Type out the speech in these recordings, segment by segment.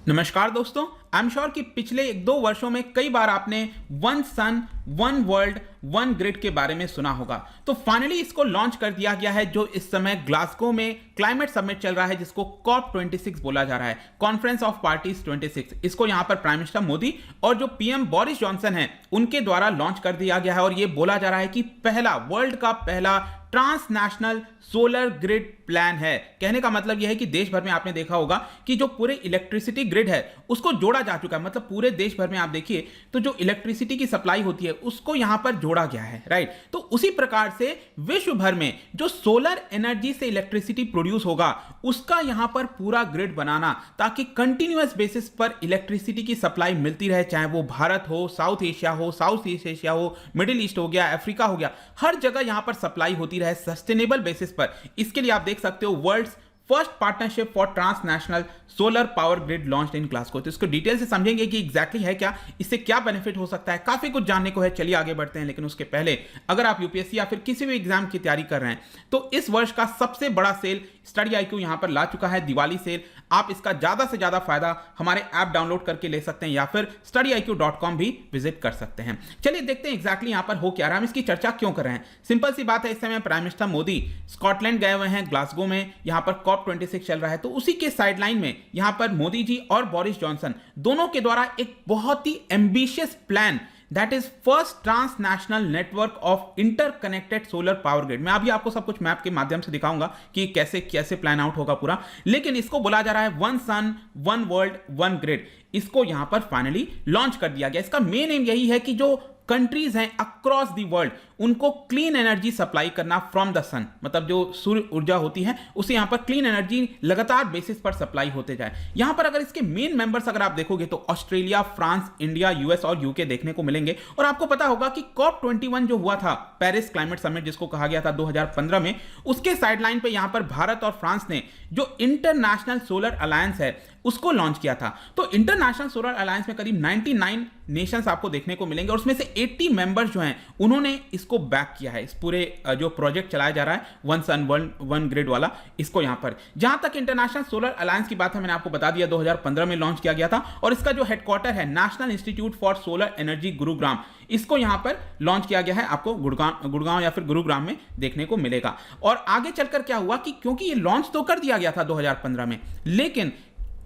नमस्कार दोस्तों, I am sure कि पिछले 1-2 वर्षों में कई बार आपने one sun one world one grid के बारे में सुना होगा। तो फाइनली इसको लॉन्च कर दिया गया है, जो इस समय ग्लासगो में क्लाइमेट समिट चल रहा है, जिसको कॉप 26 बोला जा रहा है, कॉन्फ्रेंस ऑफ पार्टीज 26। इसको यहां पर प्राइम मिनिस्टर मोदी और जो पीएम बोरिस जॉनसन है उनके द्वारा लॉन्च कर दिया गया है। और यह बोला जा रहा है कि पहला वर्ल्ड का पहला ट्रांसनेशनल सोलर ग्रिड प्लान है। कहने का मतलब यह है कि देश भर में आपने देखा होगा कि जो पूरे इलेक्ट्रिसिटी ग्रिड है उसको जोड़ा जा चुका है। मतलब पूरे देश भर में आप देखिए तो जो इलेक्ट्रिसिटी की सप्लाई होती है उसको यहां पर जोड़ा गया है, राइट। तो उसी प्रकार से विश्व भर में जो सोलर एनर्जी से इलेक्ट्रिसिटी प्रोड्यूस होगा उसका यहां पर पूरा ग्रिड बनाना, ताकि कंटिन्यूअस बेसिस पर इलेक्ट्रिसिटी की सप्लाई मिलती रहे, चाहे वो भारत हो, साउथ एशिया हो, साउथ ईस्ट एशिया हो, मिडिल ईस्ट हो गया, अफ्रीका हो गया, हर जगह यहां पर सप्लाई होती रहे सस्टेनेबल बेसिस पर। इसके लिए आप देख सकते हो world's first partnership for transnational solar power grid launched in Glasgow. तो इसको डिटेल से समझेंगे कि एग्जैक्टली है क्या, इससे क्या बेनिफिट हो सकता है, काफी कुछ जानने को है। चलिए आगे बढ़ते हैं, लेकिन उसके पहले अगर आप यूपीएससी या फिर किसी भी एग्जाम की तैयारी कर रहे हैं तो इस वर्ष का सबसे बड़ा सेल स्टडी IQ यहां पर ला चुका है, दिवाली सेल। आप इसका ज्यादा से ज्यादा फायदा हमारे ऐप डाउनलोड करके ले सकते हैं या फिर studyIQ.com भी विजिट कर सकते हैं। चलिए देखते हैं एग्जैक्टली यहां पर हो क्या रहा है, हम इसकी चर्चा क्यों कर रहे हैं। सिंपल सी बात है, इस समय प्राइम मिनिस्टर मोदी स्कॉटलैंड गए हुए हैं, ग्लासगो में यहां पर कॉप 26 चल रहा है। तो उसी के साइडलाइन में यहां पर मोदी जी और बोरिस जॉनसन दोनों के द्वारा एक बहुत ही ambitious plan, that is first transnational network of interconnected solar power grid. मैं अभी आपको सब कुछ मैप के माध्यम से दिखाऊंगा कि कैसे कैसे प्लान आउट होगा पूरा, लेकिन इसको बोला जा रहा है one sun one world one grid. इसको यहां पर फाइनली लॉन्च कर दिया गया। इसका मेन एम यही है कि जो कंट्रीज हैं अक्रॉस द वर्ल्ड उनको क्लीन एनर्जी सप्लाई करना फ्रॉम द सन, मतलब जो सूर्य ऊर्जा होती है उसे यहां पर क्लीन एनर्जी लगातार बेसिस पर सप्लाई होते जाए। यहां पर अगर इसके मेन मेंबर्स अगर आप देखोगे तो ऑस्ट्रेलिया, फ्रांस, इंडिया, यूएस और यूके देखने को मिलेंगे। और आपको पता होगा कि कॉप 21 जो हुआ था, पेरिस क्लाइमेट समिट जिसको कहा गया था 2015 में, उसके साइडलाइन पे यहां पर भारत और फ्रांस ने जो इंटरनेशनल सोलर अलायंस है उसको लॉन्च किया था। तो इंटरनेशनल सोलर अलायंस में करीब 99 नेशंस आपको देखने को मिलेंगे और उसमें से 80 मेंबर्स जो हैं उन्होंने इसको बैक किया है। इस पूरे जो प्रोजेक्ट चलाया जा रहा है वन सन वन ग्रिड वाला, इसको यहां पर, जहां तक इंटरनेशनल सोलर अलायंस की बात है, मैंने आपको बता दिया 2015 में लॉन्च किया गया था। और इसका जो हेडक्वार्टर है national institute for solar energy Gurugram, इसको यहां पर लॉन्च किया गया है। आपको गुड़गांव या फिर गुरुग्राम में देखने को मिलेगा। और आगे चलकर क्या हुआ कि क्योंकि ये लॉन्च तो कर दिया गया था 2015 में, लेकिन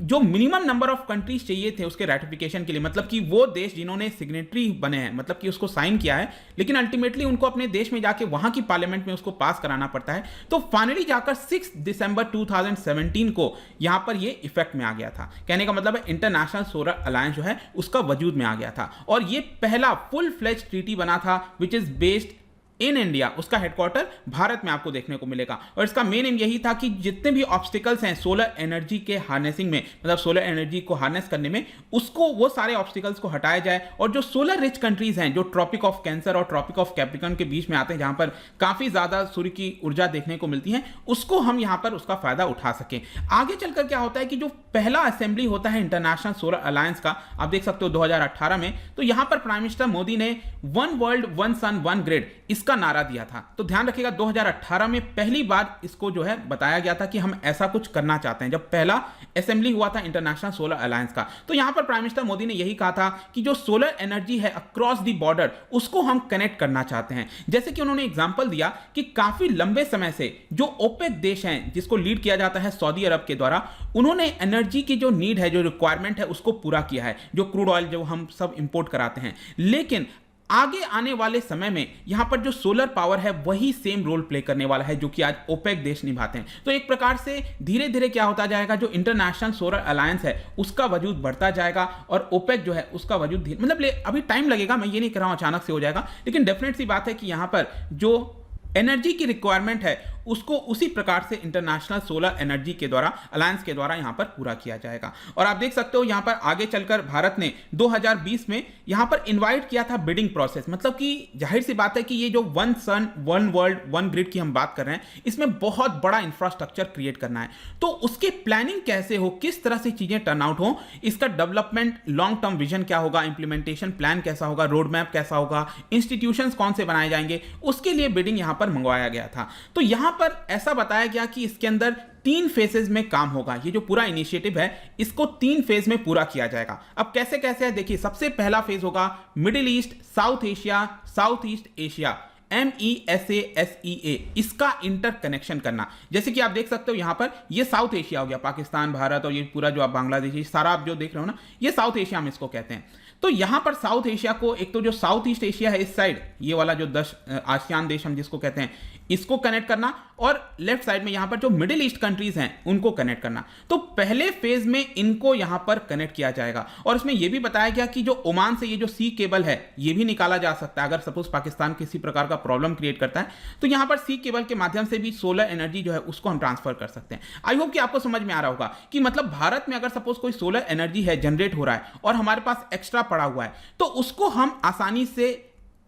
जो मिनिमम नंबर ऑफ कंट्रीज चाहिए थे उसके रेटिफिकेशन के लिए, मतलब कि वो देश जिन्होंने सिग्नेटरी बने हैं, मतलब कि उसको साइन किया है, लेकिन अल्टीमेटली उनको अपने देश में जाके वहां की पार्लियामेंट में उसको पास कराना पड़ता है। तो फाइनली जाकर 6 दिसंबर 2017 को यहां पर ये इफेक्ट में आ गया था। कहने का मतलब है इंटरनेशनल सोलर अलायंस जो है उसका वजूद में आ गया था और ये पहला फुल फ्लेज ट्रीटी बना था which is based in India. उसका हेडक्वार्टर भारत में आपको देखने को मिलेगा। और इसका मेन एम यही था कि जितने भी ऑब्स्टिकल्स हैं सोलर एनर्जी के हार्नेसिंग में, मतलब सोलर एनर्जी को हार्नेस करने में, उसको वो सारे ऑब्स्टिकल्स को हटाया जाए। और जो सोलर रिच कंट्रीज हैं, जो ट्रॉपिक ऑफ कैंसर और ट्रॉपिक ऑफ कैप्रिकॉर्न के बीच में आते हैं, जहां पर काफी ज्यादा सूर्य की ऊर्जा देखने को मिलती है, उसको हम यहां पर उसका फायदा उठा सकें। आगे चलकर क्या होता है कि जो पहला असेंबली होता है इंटरनेशनल सोलर अलायंस का, आप देख सकते हो 2018 में, तो यहां पर प्राइम मिनिस्टर मोदी ने one world one sun one grid इसका नारा दिया था। तो ध्यान रखिएगा 2018 में पहली बार इसको जो है बताया गया था कि हम ऐसा कुछ करना चाहते हैं, जब पहला असेंबली हुआ था इंटरनेशनल सोलर अलायंस का। तो यहां पर प्राइम मिनिस्टर मोदी ने यही कहा था कि जो सोलर एनर्जी है अक्रॉस द बॉर्डर उसको हम कनेक्ट करना चाहते हैं। जैसे कि उन्होंने एग्जांपल दिया कि काफी लंबे समय से जो ओपेक देश हैं जिसको लीड किया जाता है सऊदी अरब के द्वारा, उन्होंने एनर्जी की जो नीड है, जो रिक्वायरमेंट है, उसको पूरा किया है, जो क्रूड ऑयल जो हम सब इंपोर्ट कराते हैं। लेकिन आगे आने वाले समय में यहां पर जो सोलर पावर है वही सेम रोल प्ले करने वाला है जो कि आज ओपेक देश निभाते हैं। तो एक प्रकार से धीरे धीरे क्या होता जाएगा, जो इंटरनेशनल सोलर अलायंस है उसका वजूद बढ़ता जाएगा और ओपेक जो है उसका वजूद मतलब अभी टाइम लगेगा, मैं ये नहीं कह रहा हूं अचानक से हो जाएगा, लेकिन डेफिनेट सी बात है कि यहां पर जो एनर्जी की रिक्वायरमेंट है उसको उसी प्रकार से इंटरनेशनल सोलर एनर्जी के द्वारा, अलायंस के द्वारा यहां पर पूरा किया जाएगा। और आप देख सकते हो यहां पर आगे चलकर भारत ने 2020 में यहां पर इनवाइट किया था बिडिंग प्रोसेस, मतलब कि जाहिर सी बात है कि ये जो one sun one world one grid की हम बात कर रहे हैं, इसमें बहुत बड़ा इंफ्रास्ट्रक्चर क्रिएट करना है। तो उसके प्लानिंग कैसे हो, किस तरह से चीजें टर्न आउट हो, इसका डेवलपमेंट लॉन्ग टर्म विजन क्या होगा, इंप्लीमेंटेशन प्लान कैसा होगा, रोड मैप कैसा होगा, इंस्टीट्यूशंस कौन से बनाए जाएंगे, उसके लिए बिडिंग यहां पर मंगवाया गया था। तो यहां पर ऐसा बताया गया कि इसके अंदर 3 फेजेस में काम होगा। ये जो पूरा इनिशिएटिव है इसको 3 फेज में पूरा किया जाएगा। अब कैसे कैसे है देखिए, सबसे पहला फेज होगा middle east, south Asia, south east Asia, MESASEA, इसका इंटरकनेक्शन करना। जैसे कि आप देख सकते हो यहां पर ये साउथ एशिया हो गया, पाकिस्तान, भारत और ये पूरा जो आप बांग्लादेश सारा आप जो देख रहे हो ना, ये साउथ एशिया में इसको कहते हैं। तो यहां पर साउथ एशिया को, एक तो जो साउथ ईस्ट एशिया है इस साइड, ये वाला जो 10 आसियान देश हम जिसको कहते हैं, इसको कनेक्ट करना, और लेफ्ट साइड में यहां पर जो मिडिल ईस्ट कंट्रीज हैं उनको कनेक्ट करना। तो पहले फेज में इनको यहां पर कनेक्ट किया जाएगा। और इसमें यह भी बताया गया कि जो ओमान से ये जो सी केबल है ये भी निकाला जा सकता है। अगर सपोज पाकिस्तान किसी प्रकार का प्रॉब्लम क्रिएट करता है तो यहां पर सी केबल के माध्यम से भी सोलर एनर्जी जो है उसको हम ट्रांसफर कर सकते हैं। आई होप कि आपको समझ में आ रहा होगा कि मतलब भारत में अगर सपोज कोई सोलर एनर्जी है जनरेट हो रहा है और हमारे पास एक्स्ट्रा पड़ा हुआ है तो उसको हम आसानी से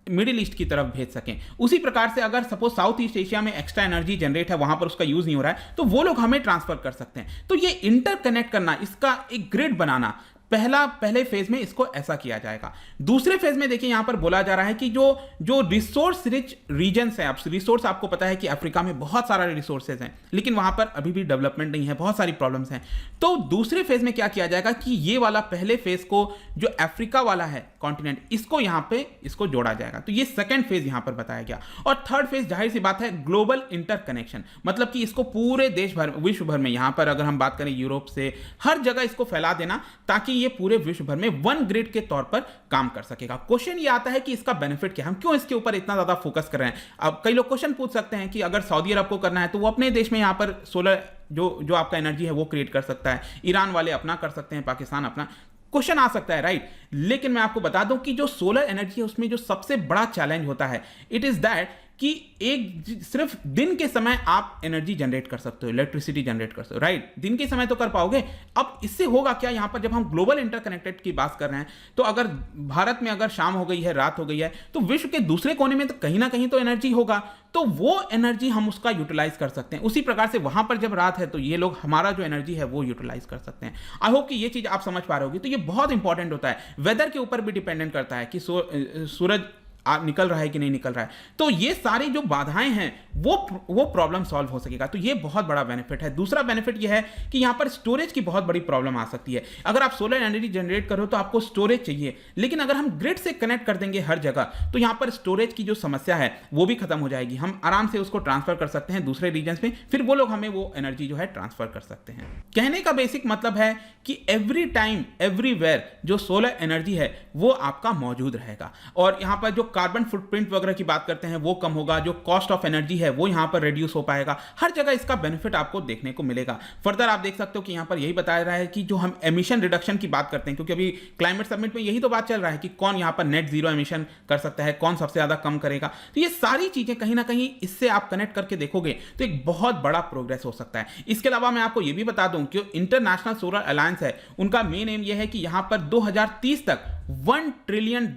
मिडिल ईस्ट की तरफ भेज सकें। उसी प्रकार से अगर सपोज साउथ ईस्ट एशिया में एक्स्ट्रा एनर्जी जनरेट है, वहां पर उसका यूज नहीं हो रहा है, तो वो लोग हमें ट्रांसफर कर सकते हैं। तो ये इंटरकनेक्ट करना, इसका एक ग्रिड बनाना, पहले फेज में इसको ऐसा किया जाएगा। दूसरे फेज में देखिए यहां पर बोला जा रहा है कि जो रिसोर्स रिच रीजन्स है, अब रिसोर्स आपको पता है कि अफ्रीका में बहुत सारा रिसोर्सेज हैं, लेकिन वहां पर अभी भी डेवलपमेंट नहीं है, बहुत सारी प्रॉब्लम्स हैं। तो दूसरे फेज में क्या किया जाएगा कि ये वाला पहले फेज को, जो अफ्रीका वाला है कॉन्टिनेंट, इसको यहां पे इसको जोड़ा जाएगा। तो ये सेकंड फेज यहां पर बताया गया। और थर्ड फेज जाहिर सी बात है ग्लोबल इंटरकनेक्शन, मतलब कि इसको पूरे देश भर, विश्व भर में, यहां पर अगर हम बात करें यूरोप से हर जगह इसको फैला देना, ताकि ये पूरे विश्व भर में वन ग्रिड के तौर पर काम कर सकेगा। क्वेश्चन ये आता है कि इसका बेनिफिट क्या है, हम क्यों इसके ऊपर इतना ज्यादा फोकस कर रहे हैं। अब कई लोग क्वेश्चन पूछ सकते हैं कि अगर सऊदी अरब को करना है तो वो अपने देश में यहां पर सोलर जो आपका एनर्जी है वो क्रिएट कर सकता है, ईरान वाले अपना कर सकते हैं, पाकिस्तान अपना। क्वेश्चन आ सकता है, राइट। लेकिन मैं आपको बता दूं कि जो सोलर एनर्जी है उसमें जो सबसे बड़ा चैलेंज होता है, इट इज दैट कि एक सिर्फ दिन के समय आप एनर्जी जनरेट कर सकते हो, इलेक्ट्रिसिटी जनरेट कर सकते हो, राइट। दिन के समय तो कर पाओगे। अब इससे होगा क्या, यहां पर जब हम ग्लोबल इंटरकनेक्टेड की बात कर रहे हैं तो अगर भारत में अगर शाम हो गई है, रात हो गई है, तो विश्व के दूसरे कोने में तो कहीं ना कहीं तो एनर्जी होगा, तो वो एनर्जी हम उसका यूटिलाइज कर सकते हैं। उसी प्रकार से वहां पर जब रात है तो ये लोग हमारा जो एनर्जी है वो यूटिलाइज कर सकते हैं। आई होप कि ये चीज आप समझ पा रहे होगी। तो ये बहुत इंपॉर्टेंट होता है, वेदर के ऊपर भी डिपेंडेंट करता है कि सूरज निकल रहा है कि नहीं निकल रहा है। तो ये सारी जो बाधाएं हैं वो प्रॉब्लम सॉल्व हो सकेगा। तो ये बहुत बड़ा बेनिफिट है। दूसरा बेनिफिट ये है कि यहां पर स्टोरेज की बहुत बड़ी प्रॉब्लम आ सकती है। अगर आप सोलर एनर्जी जनरेट करो तो आपको स्टोरेज चाहिए, लेकिन अगर हम ग्रिड से कनेक्ट कर देंगे हर जगह तो यहां पर स्टोरेज की जो समस्या है वो भी खत्म हो जाएगी। हम आराम से उसको ट्रांसफर कर सकते हैं दूसरे रीजन में, फिर वो लोग हमें वो एनर्जी जो है ट्रांसफर कर सकते हैं। कहने का बेसिक मतलब है कि एवरी टाइम एवरीवेयर जो सोलर एनर्जी है वो आपका मौजूद रहेगा। और यहां पर जो कार्बन फुटप्रिंट वगैरह की बात करते हैं वो कम होगा, जो कॉस्ट ऑफ एनर्जी है वो यहां पर रिड्यूस हो पाएगा। हर जगह इसका बेनिफिट आपको देखने को मिलेगा। फर्दर आप देख सकते हो कि यहां पर यही बताया रहा है कि जो हम एमिशन रिडक्शन की बात करते हैं, क्योंकि अभी क्लाइमेट समिट में यही तो बात चल रहा है कि कौन यहां पर नेट जीरो एमिशन कर सकता है, कौन सबसे ज्यादा कम करेगा। तो ये सारी चीजें कहीं ना कहीं इससे आप कनेक्ट करके देखोगे तो एक बहुत बड़ा प्रोग्रेस हो सकता है। इसके अलावा मैं आपको यह भी बता दूं कि इंटरनेशनल सोलर अलायंस है, उनका मेन एम यह है कि यहां पर 2030 तक $1 ट्रिलियन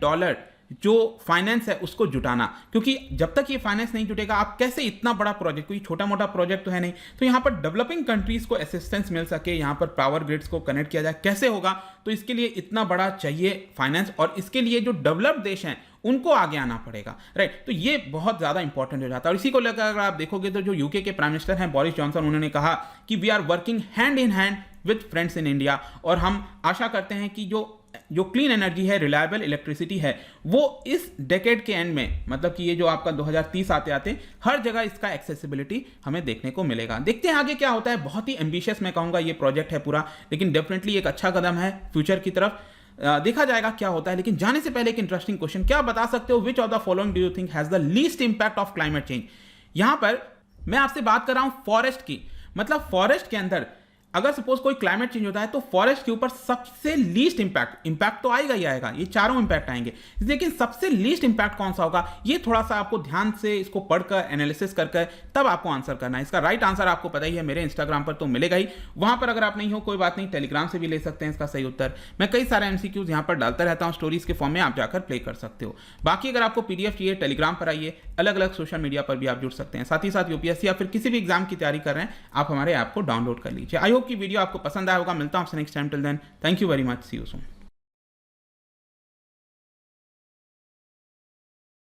जो फाइनेंस है उसको जुटाना, क्योंकि जब तक ये फाइनेंस नहीं जुटेगा आप कैसे इतना बड़ा प्रोजेक्ट, कोई छोटा मोटा प्रोजेक्ट तो है नहीं, तो यहां पर डेवलपिंग कंट्रीज को असिस्टेंस मिल सके, यहां पर पावर ग्रिड्स को कनेक्ट किया जाए, कैसे होगा। तो इसके लिए इतना बड़ा चाहिए फाइनेंस, और इसके लिए जो डेवलप्ड देश हैं उनको आगे आना पड़ेगा, राइट। तो ये बहुत ज्यादा इंपॉर्टेंट हो जाता है। और इसी को लेकर अगर आप देखोगे तो जो यूके के प्राइम मिनिस्टर हैं बोरिस जॉनसन, उन्होंने कहा कि we are working hand in hand with friends in India, और हम आशा करते हैं कि जो क्लीन एनर्जी है, रिलायबल इलेक्ट्रिसिटी है, वो इस डेकेड के एंड में, मतलब कि ये जो आपका 2030 आते आते हर जगह इसका एक्सेसिबिलिटी हमें देखने को मिलेगा। देखते हैं आगे क्या होता है। बहुत ही एम्बिशियस मैं कहूंगा ये प्रोजेक्ट है पूरा, लेकिन डेफिनेटली एक अच्छा कदम है फ्यूचर की तरफ। देखा जाएगा क्या होता है। लेकिन जाने से पहले एक इंटरेस्टिंग क्वेश्चन, क्या बता सकते हो which of the following do you think has the least impact of climate change. यहां पर मैं आपसे बात कर रहा हूं फॉरेस्ट की, मतलब फॉरेस्ट के अंदर अगर सपोज कोई क्लाइमेट चेंज होता है तो फॉरेस्ट के ऊपर सबसे लीस्ट इंपैक्ट तो आएगा ही आएगा, ये चारों इंपैक्ट आएंगे, लेकिन सबसे लीस्ट इंपैक्ट कौन सा होगा, ये थोड़ा सा आपको ध्यान से इसको पढ़कर एनालिसिस करके तब आपको आंसर करना है। इसका राइट आंसर आपको पता ही है, मेरे इंस्टाग्राम पर तो मिलेगा ही, वहां पर अगर आप नहीं हो कोई बात नहीं, टेलीग्राम से भी ले सकते हैं इसका सही उत्तर। मैं कई सारे एमसीक्यूज यहां पर डालता रहता हूं स्टोरीज के फॉर्म में, आप जाकर प्ले कर सकते हो। बाकी अगर आपको पीडीएफ चाहिए टेलीग्राम पर आइए, अलग अलग सोशल मीडिया पर भी आप जुड़ सकते हैं। साथ ही साथ यूपीएससी या फिर किसी भी एग्जाम की तैयारी कर रहे हैं, आप हमारे ऐप को डाउनलोड कर लीजिए। आई होप की वीडियो आपको पसंद आया होगा। मिलता हूं आपसे next time. Till then, thank you very much, see you soon.